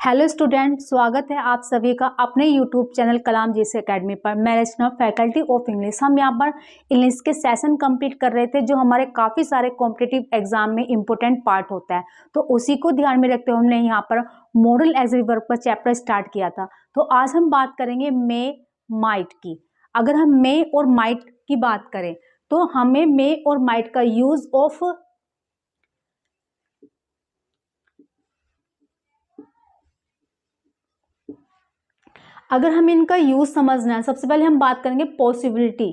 Hello student, स्वागत है आप सभी का अपने यूट्यूब चैनल कलाम जीएस एकेडमी पर। मैं रचना, फैकल्टी ऑफ इंग्लिश। हम यहाँ पर इंग्लिश के सेशन कंप्लीट कर रहे थे जो हमारे काफ़ी सारे कॉम्पिटिटिव एग्जाम में इंपॉर्टेंट पार्ट होता है। तो उसी को ध्यान में रखते हुए हमने यहाँ पर मॉडल ऑक्सिलरी वर्ब का चैप्टर स्टार्ट किया था। तो आज हम बात करेंगे मे माइट की। अगर हम मे और माइट की बात करें तो हमें मे और माइट का यूज ऑफ अगर हमें इनका यूज समझना है, सबसे पहले हम बात करेंगे पॉसिबिलिटी।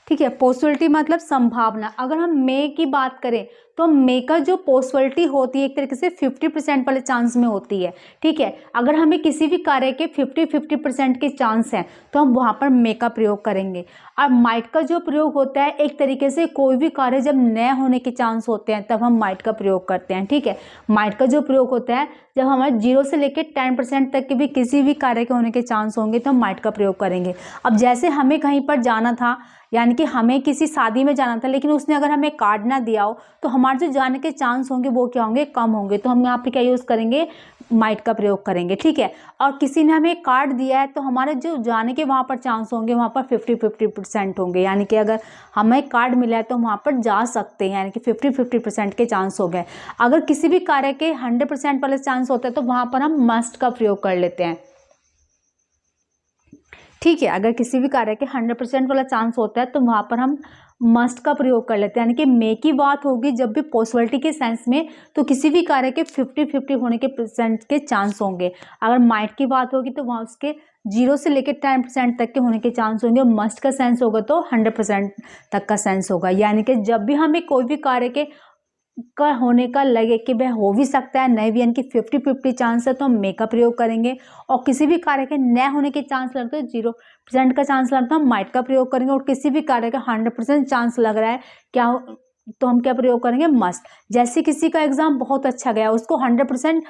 ठीक है, पॉसिबिलिटी मतलब संभावना। अगर हम मे की बात करें तो मे का जो पॉसिबिलिटी होती है एक तरीके से 50% वाले चांस में होती है। ठीक है, अगर हमें किसी भी कार्य के 50% के चांस हैं तो हम वहां पर मे का प्रयोग करेंगे। और माइट का जो प्रयोग होता है एक तरीके से कोई भी कार्य जब न होने के चांस होते हैं तब हम माइट का प्रयोग करते हैं। ठीक है, माइट का जो प्रयोग होता है जब हमारे 0 से लेकर 10% तक के भी किसी भी कार्य के होने के चांस होंगे तो हम माइट का प्रयोग करेंगे। अब जैसे हमें कहीं पर जाना था, यानी कि हमें किसी शादी में जाना था, लेकिन उसने अगर हमें कार्ड ना दिया हो तो हमारे जो जाने के चांस होंगे वो क्या होंगे, कम होंगे। तो हम यहाँ पे क्या यूज़ करेंगे, माइट का प्रयोग करेंगे। ठीक है, और किसी ने हमें कार्ड दिया है तो हमारे जो जाने के वहाँ पर चांस होंगे वहाँ पर 50-50% होंगे। यानी कि अगर हमें कार्ड मिला है तो वहाँ पर जा सकते हैं, यानी कि 50-50% के चांस हो गए। अगर किसी भी कार्य के 100% वाले चांस होते हैं तो वहाँ पर हम मस्ट का प्रयोग कर लेते हैं। ठीक है, अगर किसी भी कार्य के 100% वाला चांस होता है तो वहां पर हम मस्ट का प्रयोग कर लेते हैं। यानी कि मे की बात होगी जब भी पॉसिबिलिटी के सेंस में तो किसी भी कार्य के 50-50 होने के % के चांस होंगे। अगर माइट की बात होगी तो वहां उसके 0 से लेकर 10% तक के होने के चांस होंगे। मस्ट का सेंस होगा तो 100% तक का सेंस होगा। यानी कि जब भी हमें कोई भी कार्य के होने का लगे कि वह हो भी सकता है, नहीं भी, यानी कि 50-50 चांस है तो हम मे का प्रयोग करेंगे। और किसी भी कार्य के न होने के चांस लगते हैं, 0% का चांस लगता है, हम माइट का प्रयोग करेंगे। और किसी भी कार्य का 100% चांस लग रहा है क्या, तो हम क्या प्रयोग करेंगे, मस्ट। जैसे किसी का एग्जाम बहुत अच्छा गया, उसको 100%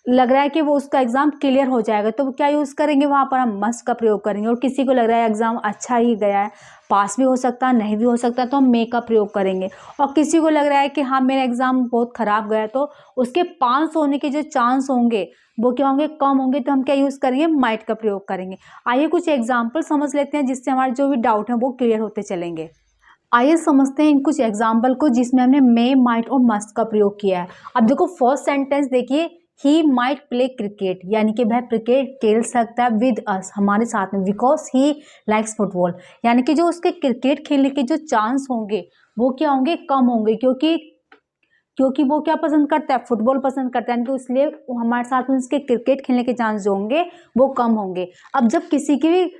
लग रहा है कि वो उसका एग्जाम क्लियर हो जाएगा तो क्या यूज करेंगे, वहां पर हम मस्ट का प्रयोग करेंगे। और किसी को लग रहा है एग्जाम अच्छा ही गया है, पास भी हो सकता है, नहीं भी हो सकता, तो हम मे का प्रयोग करेंगे। और किसी को लग रहा है कि हाँ मेरा एग्जाम बहुत खराब गया तो उसके पास होने के जो चांस होंगे वो क्या होंगे, कम होंगे, तो हम क्या यूज करेंगे, माइट का प्रयोग करेंगे। आइए कुछ एग्जाम्पल समझ लेते हैं जिससे हमारे जो भी डाउट है वो क्लियर होते चलेंगे। आइए समझते हैं इन कुछ एग्जाम्पल को जिसमें हमने मे, माइट और मस्ट का प्रयोग किया है। अब देखो फर्स्ट सेंटेंस देखिए, ही माइट प्ले क्रिकेट, यानी कि वह क्रिकेट खेल सकता है विद अस, हमारे साथ में, बिकॉज ही लाइक्स फुटबॉल। यानी कि जो उसके क्रिकेट खेलने के जो चांस होंगे वो क्या होंगे, कम होंगे, क्योंकि वो क्या पसंद करता है, फुटबॉल पसंद करता है, तो इसलिए हमारे साथ में उसके क्रिकेट खेलने के चांस जो होंगे वो कम होंगे। अब जब किसी की भी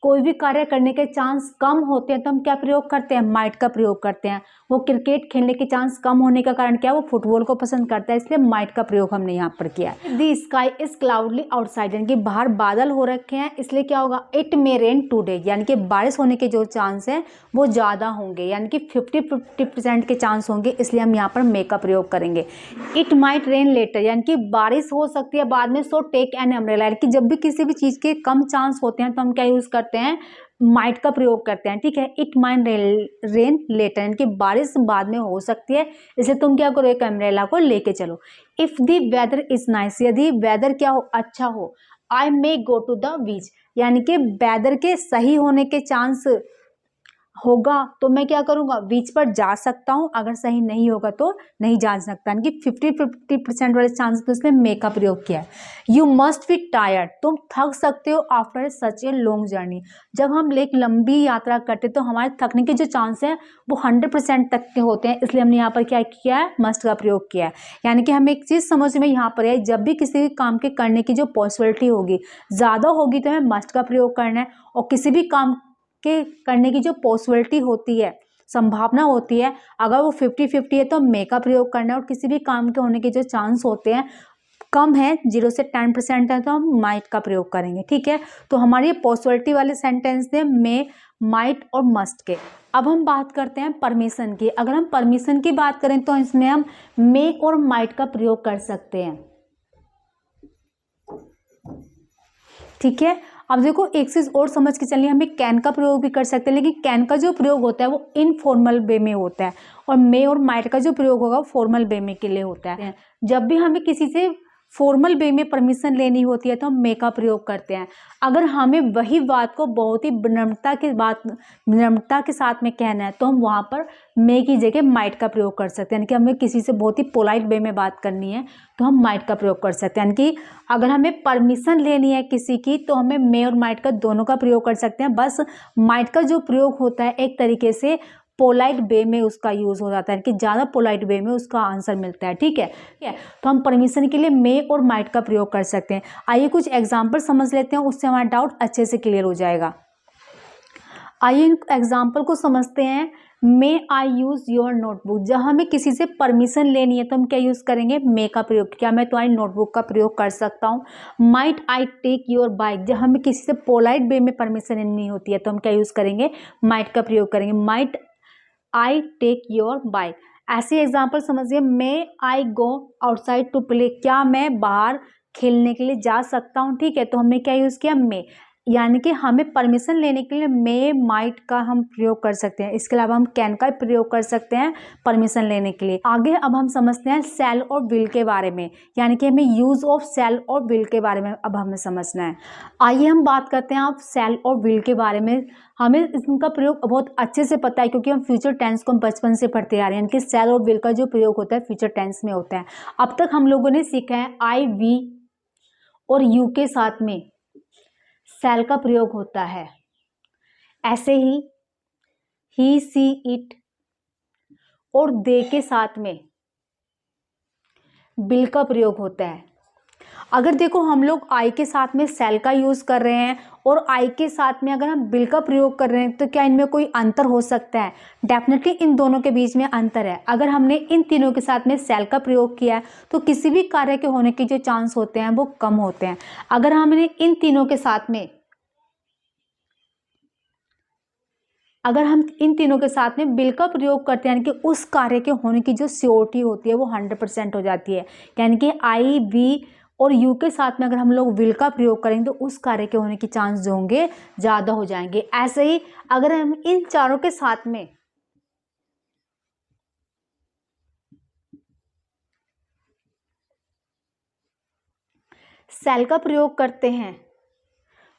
कोई भी कार्य करने के चांस कम होते हैं तो हम क्या प्रयोग करते हैं, माइट का प्रयोग करते हैं। वो क्रिकेट खेलने के चांस कम होने का कारण क्या है, वो फुटबॉल को पसंद करता है, इसलिए माइट का प्रयोग हमने यहाँ पर किया है। दी स्काई इज क्लाउडली आउटसाइड, यानी कि बाहर बादल हो रखे हैं, इसलिए क्या होगा, इट मे रेन टुडे, यानी कि बारिश होने के जो चांस हैं वो ज़्यादा होंगे, यानी कि 50-50% के चांस होंगे, इसलिए हम यहाँ पर मे का प्रयोग करेंगे। इट माइट रेन लेटर, यानी कि बारिश हो सकती है बाद में, सो टेक एन अम्ब्रेला, यानी कि जब भी किसी भी चीज़ के कम चांस होते हैं तो हम क्या यूज़ करते हैं, माइट का प्रयोग करते हैं। ठीक है, इट माइट रेन लेटर, यानी कि बारिश बाद में हो सकती है, इसलिए तुम क्या करो, एक अम्ब्रेला को लेके चलो। If the weather is nice, यदि वेदर क्या हो, अच्छा हो, आई मे गो टू द बीच, यानी कि वेदर के सही होने के चांस होगा तो मैं क्या करूंगा, बीच पर जा सकता हूं, अगर सही नहीं होगा तो नहीं जा सकता, यानी कि 50-50% वाले चांस, तो इसलिए मे का प्रयोग किया है। यू मस्ट बी टायर्ड, तुम थक सकते हो after such a long journey, जब हम एक लंबी यात्रा करते तो हमारे थकने के जो चांस हैं वो 100% तक के होते हैं, इसलिए हमने यहाँ पर क्या किया है, मस्ट का प्रयोग किया है। यानी कि हमें एक चीज़ समझ में यहाँ पर है, जब भी किसी भी काम के करने की जो पॉसिबिलिटी होगी ज़्यादा होगी तो हमें मस्ट का प्रयोग करना है, और किसी भी काम के करने की जो पॉसिबिलिटी होती है, संभावना होती है, अगर वो 50-50 है तो मे का प्रयोग करना है। और किसी भी काम के होने के जो चांस होते हैं कम है, 0 से 10% है, तो हम माइट का प्रयोग करेंगे। ठीक है, तो हमारी पॉसिबिलिटी वाले सेंटेंस थे मे, माइट और मस्ट के। अब हम बात करते हैं परमिशन की। अगर हम परमिशन की बात करें तो इसमें हम मे और माइट का प्रयोग कर सकते हैं। ठीक है, अब देखो एक चीज़ और समझ के चलिए, हमें कैन का प्रयोग भी कर सकते हैं, लेकिन कैन का जो प्रयोग होता है वो इनफॉर्मल वे में होता है, और मे और माइट का जो प्रयोग होगा वो फॉर्मल वे में के लिए होता है। जब भी हमें किसी से फॉर्मल वे में परमिशन लेनी होती है तो हम मे का प्रयोग करते हैं। अगर हमें वही बात को बहुत ही विनम्रता के साथ में कहना है तो हम वहाँ पर मे की जगह माइट का प्रयोग कर सकते हैं। यानी कि हमें किसी से बहुत ही पोलाइट वे में बात करनी है तो हम माइट का प्रयोग कर सकते हैं। यानी कि अगर हमें परमिशन लेनी है किसी की तो हमें मे और माइट का दोनों का प्रयोग कर सकते हैं। बस माइट का जो प्रयोग होता है एक तरीके से पोलाइट वे में उसका यूज़ हो जाता है कि ज़्यादा पोलाइट वे में उसका आंसर मिलता है। ठीक है, तो हम परमिशन के लिए मे और माइट का प्रयोग कर सकते हैं। आइए कुछ एग्जाम्पल समझ लेते हैं, उससे हमारा डाउट अच्छे से क्लियर हो जाएगा। आइए इन एग्जाम्पल को समझते हैं। मे आई यूज़ योर नोटबुक, जब हमें किसी से परमिशन लेनी है तो हम क्या यूज़ करेंगे, मे का प्रयोग। क्या मैं तुम्हारी नोटबुक का प्रयोग कर सकता हूँ। Might I take your bike, जब हमें किसी से पोलाइट वे में परमिशन लेनी होती है तो हम क्या यूज़ करेंगे, माइट का प्रयोग करेंगे। Might I take your bike. ऐसे एग्जाम्पल समझिए, may I go outside to play, क्या मैं बाहर खेलने के लिए जा सकता हूँ। ठीक है, तो हमने क्या यूज़ किया, मे। यानी कि हमें परमिशन लेने के लिए मे माइट का हम प्रयोग कर सकते हैं। इसके अलावा हम कैन का प्रयोग कर सकते हैं परमिशन लेने के लिए। आगे अब हम समझते हैं शैल और विल के बारे में, यानी कि हमें यूज़ ऑफ शैल और विल के बारे में अब हमें समझना है। आइए हम बात करते हैं अब शैल और विल के बारे में। हमें इनका प्रयोग बहुत अच्छे से पता है क्योंकि हम फ्यूचर टेंस को हम बचपन से पढ़ते आ रहे हैं। यानी कि शैल और विल का जो प्रयोग होता है फ्यूचर टेंस में होता है। अब तक हम लोगों ने सीखा है आई वी और यू के साथ में शैल का प्रयोग होता है। ऐसे ही सी इट और दे के साथ में विल का प्रयोग होता है। अगर देखो हम लोग आई के साथ में शैल का यूज़ कर रहे हैं और आई के साथ में अगर हम विल का प्रयोग कर रहे हैं तो क्या इनमें कोई अंतर हो सकता है, डेफिनेटली इन दोनों के बीच में अंतर है। अगर हमने इन तीनों के साथ में शैल का प्रयोग किया है तो किसी भी कार्य के होने के जो चांस होते हैं वो कम होते हैं। अगर हमने इन तीनों के साथ में विल का प्रयोग करते हैं यानी कि उस कार्य के होने की जो श्योरिटी होती है वो 100% हो जाती है। यानी कि आई वी और यू के साथ में अगर हम लोग विल का प्रयोग करेंगे तो उस कार्य के होने के चांस जो होंगे ज़्यादा हो जाएंगे। ऐसे ही अगर हम इन चारों के साथ में शैल का प्रयोग करते हैं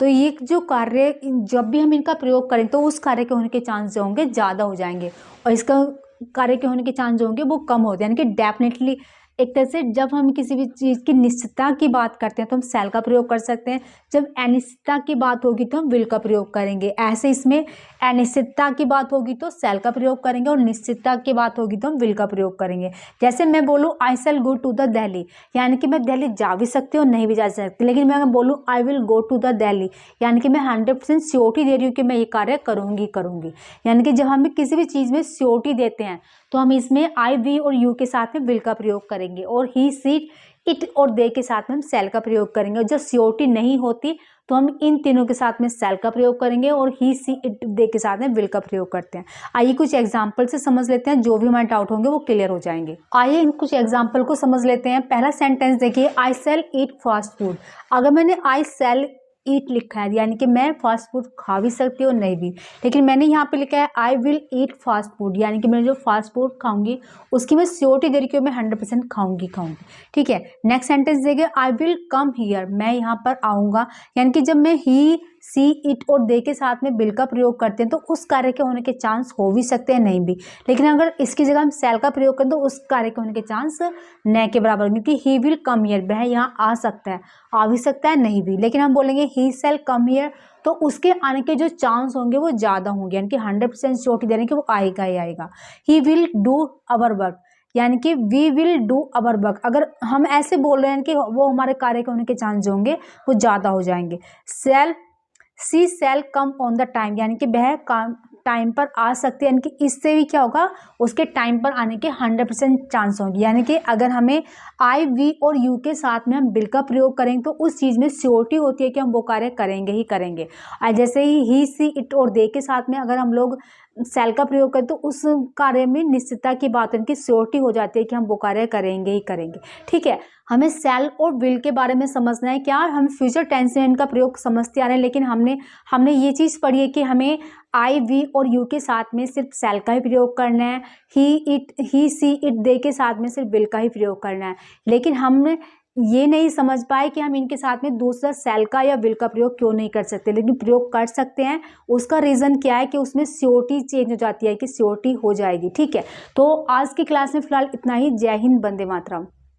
तो ये जो कार्य जब भी हम इनका प्रयोग करें तो उस कार्य के होने के चांस जो होंगे ज़्यादा हो जाएंगे और इसका कार्य के होने के चांस जो होंगे वो कम होते हैं। यानी कि डेफिनेटली एक तरह से जब हम किसी भी चीज़ की निश्चितता की बात करते हैं तो हम शैल का प्रयोग कर सकते हैं। जब अनिश्चितता की बात होगी तो हम विल का प्रयोग करेंगे। ऐसे इसमें अनिश्चितता की बात होगी तो शैल का प्रयोग करेंगे और निश्चितता की बात होगी तो हम विल का प्रयोग करेंगे। जैसे मैं बोलूँ आई शैल गो टू द दिल्ली, यानी कि मैं दिल्ली जा भी सकती हूँ नहीं भी जा सकती, लेकिन मैं अगर बोलूँ I will go to the Delhi यानी कि मैं 100% श्योरिटी दे रही हूँ कि मैं ये कार्य करूँगी। यानी कि जब हमें किसी भी चीज़ में श्योरिटी देते हैं तो हम इसमें आई वी और यू के साथ में विल का प्रयोग करेंगे और ही सी इट और दे के साथ में हम शैल का प्रयोग करेंगे। और जब श्योरिटी नहीं होती तो हम इन तीनों के साथ में शैल का प्रयोग करेंगे और ही सी इट दे के साथ में विल का प्रयोग करते हैं। आइए कुछ एग्जाम्पल से समझ लेते हैं, जो भी हमारे डाउट होंगे वो क्लियर हो जाएंगे। आइए इन कुछ एग्जाम्पल को समझ लेते हैं। पहला सेंटेंस देखिए, आई शैल ईट फास्ट फूड। अगर मैंने आई शैल ईट लिखा है यानी कि मैं फास्ट फूड खा भी सकती हूँ नहीं भी, लेकिन मैंने यहाँ पे लिखा है I will eat fast food यानी कि मैं जो फास्ट फूड खाऊंगी उसकी मैं श्योरिटी दे रही हूँ मैं 100% खाऊंगी। ठीक है, नेक्स्ट सेंटेंस देखिए, आई विल कम हियर, मैं यहाँ पर आऊँगा। यानी कि जब मैं ही सी इट और दे के साथ में विल का प्रयोग करते हैं तो उस कार्य के होने के चांस हो भी सकते हैं नहीं भी, लेकिन अगर इसकी जगह हम शैल का प्रयोग करें तो उस कार्य के होने के चांस न के बराबर होंगे कि ही विल कम हियर, वह यहाँ आ सकता है, आ भी सकता है नहीं भी। लेकिन हम बोलेंगे ही शैल कम हियर तो उसके आने के जो चांस होंगे वो ज़्यादा होंगे, यानी कि 100% श्योरिटी देने कि वो आएगा ही आएगा। He will do our work यानी कि we will do our work, अगर हम ऐसे बोल रहे हैं कि वो हमारे कार्य के होने के चांस जो होंगे वो ज़्यादा हो जाएंगे। सी शैल कम ऑन द टाइम यानी कि वह टाइम पर आ सकते हैं, यानी कि इससे भी क्या होगा उसके टाइम पर आने के 100% चांस होंगे। यानी कि अगर हमें आई वी और यू के साथ में हम विल का प्रयोग करेंगे तो उस चीज़ में श्योरिटी होती है कि हम वो कार्य करेंगे ही करेंगे। और जैसे ही सी इट और दे के साथ में अगर हम लोग सेल का प्रयोग करें तो उस कार्य में निश्चितता की बात, उनकी श्योरिटी हो जाती है कि हम वो कार्य करेंगे ही करेंगे। ठीक है, हमें सेल और विल के बारे में समझना है। क्या हम फ्यूचर टेंस में इनका प्रयोग समझते आ रहे हैं, लेकिन हमने ये चीज़ पढ़ी है कि हमें आई, वी और यू के साथ में सिर्फ सेल का ही प्रयोग करना है, ही, इट, ही, सी, इट, दे के साथ में सिर्फ विल का ही प्रयोग करना है। लेकिन हम ये नहीं समझ पाए कि हम इनके साथ में दूसरा सेल का या विल का प्रयोग क्यों नहीं कर सकते, लेकिन प्रयोग कर सकते हैं। उसका रीज़न क्या है कि उसमें श्योरिटी चेंज हो जाती है, कि श्योरिटी हो जाएगी। ठीक है, तो आज की क्लास में फिलहाल इतना ही। जय हिंद, वंदे मातरम।